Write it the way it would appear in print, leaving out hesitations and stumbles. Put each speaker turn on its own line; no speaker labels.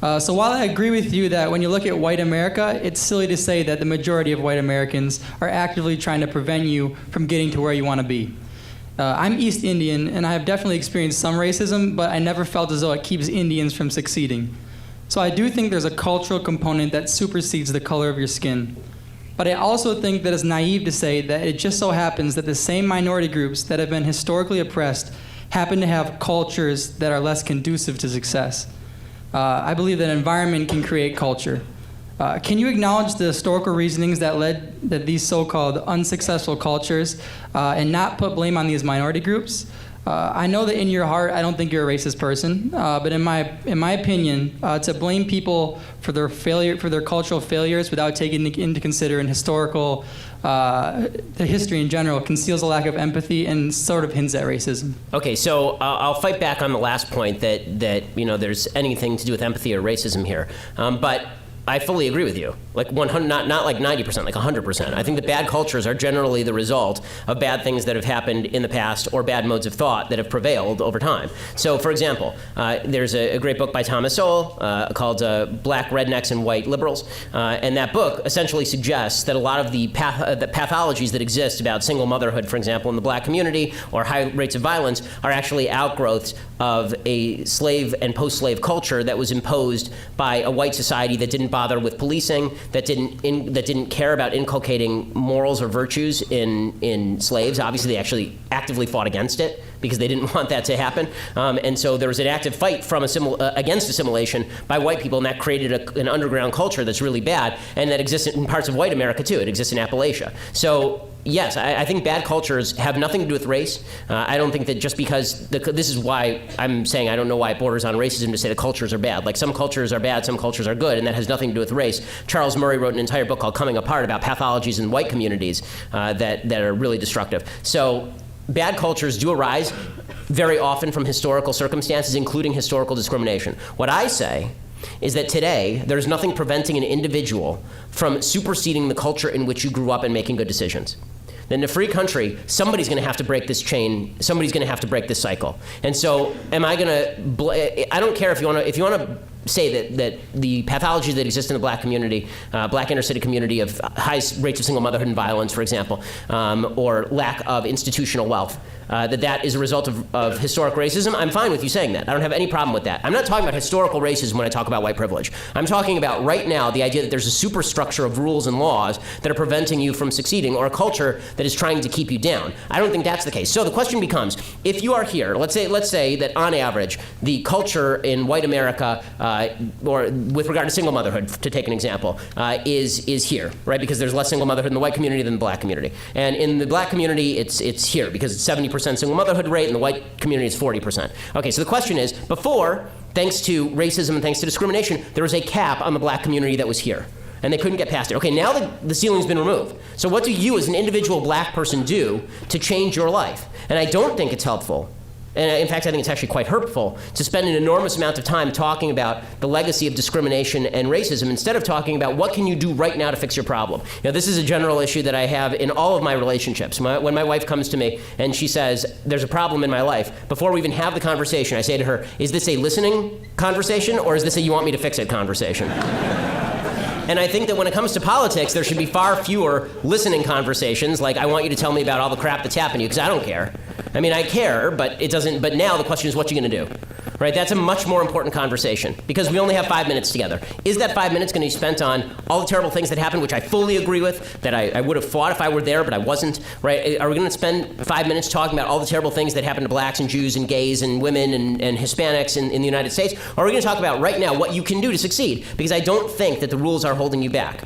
So while I agree with you that when you look at white America, it's silly to say that the majority of white Americans are actively trying to prevent you from getting to where you want to be. I'm East Indian, and I have definitely experienced some racism, but I never felt as though it keeps Indians from succeeding. So I do think there's a cultural component that supersedes the color of your skin. But I also think that it's naive to say that it just so happens that the same minority groups that have been historically oppressed happen to have cultures that are less conducive to success. I believe that environment can create culture. Can you acknowledge the historical reasonings that led that these so-called unsuccessful cultures and not put blame on these minority groups? I know that in your heart, I don't think you're a racist person, but in my opinion, to blame people for their failure, for their cultural failures, without taking into consideration historical, the history in general, conceals a lack of empathy and sort of hints at racism.
Okay, so I'll fight back on the last point that there's anything to do with empathy or racism here, but I fully agree with you. Like 100, not like 90%, like 100%. I think that bad cultures are generally the result of bad things that have happened in the past or bad modes of thought that have prevailed over time. So, for example, there's a great book by Thomas Sowell called Black Rednecks and White Liberals, and that book essentially suggests that a lot of the pathologies that exist about single motherhood, for example, in the black community, or high rates of violence, are actually outgrowths of a slave and post-slave culture that was imposed by a white society that didn't bother with policing, that didn't care about inculcating morals or virtues in slaves. Obviously, they actually actively fought against it because they didn't want that to happen. And so there was an active fight from against assimilation by white people, and that created an underground culture that's really bad, and that exists in parts of white America too. It exists in Appalachia. So yes, I think bad cultures have nothing to do with race. I don't think that just because, this is why I'm saying I don't know why it borders on racism to say the cultures are bad. Like, some cultures are bad, some cultures are good, and that has nothing to do with race. Charles Murray wrote an entire book called Coming Apart about pathologies in white communities that are really destructive. So bad cultures do arise very often from historical circumstances, including historical discrimination. What I say is that today, there's nothing preventing an individual from superseding the culture in which you grew up and making good decisions. In a free country, somebody's going to have to break this chain. Somebody's going to have to break this cycle. And so, am I going to? I don't care if you want to say that the pathology that exists in the black community, black inner city community, of high rates of single motherhood and violence, for example, or lack of institutional wealth, that is a result of historic racism. I'm fine with you saying that. I don't have any problem with that. I'm not talking about historical racism when I talk about white privilege. I'm talking about right now the idea that there's a superstructure of rules and laws that are preventing you from succeeding, or a culture that is trying to keep you down. I don't think that's the case. So the question becomes, if you are here, let's say that on average, the culture in white America, or with regard to single motherhood, to take an example, is here, right? Because there's less single motherhood in the white community than the black community. And in the black community, it's here because it's 70% single motherhood rate, and the white community is 40%. Okay, so the question is, before, thanks to racism and thanks to discrimination, there was a cap on the black community that was here, and they couldn't get past it. Okay, now the ceiling's been removed. So what do you as an individual black person do to change your life? And I don't think it's helpful, and in fact, I think it's actually quite hurtful, to spend an enormous amount of time talking about the legacy of discrimination and racism instead of talking about what can you do right now to fix your problem. You know, this is a general issue that I have in all of my relationships. When my wife comes to me and she says, there's a problem in my life, before we even have the conversation, I say to her, is this a listening conversation, or is this a you want me to fix it conversation? And I think that when it comes to politics, there should be far fewer listening conversations, like I want you to tell me about all the crap that's happened to you, because I don't care. I mean, I care, but it doesn't. But now the question is, what you going to do? Right? That's a much more important conversation, because we only have 5 minutes together. Is that 5 minutes going to be spent on all the terrible things that happened, which I fully agree with, that I would have fought if I were there, but I wasn't? Right? Are we going to spend 5 minutes talking about all the terrible things that happened to blacks and Jews and gays and women and Hispanics in the United States? Or are we going to talk about right now what you can do to succeed? Because I don't think that the rules are holding you back.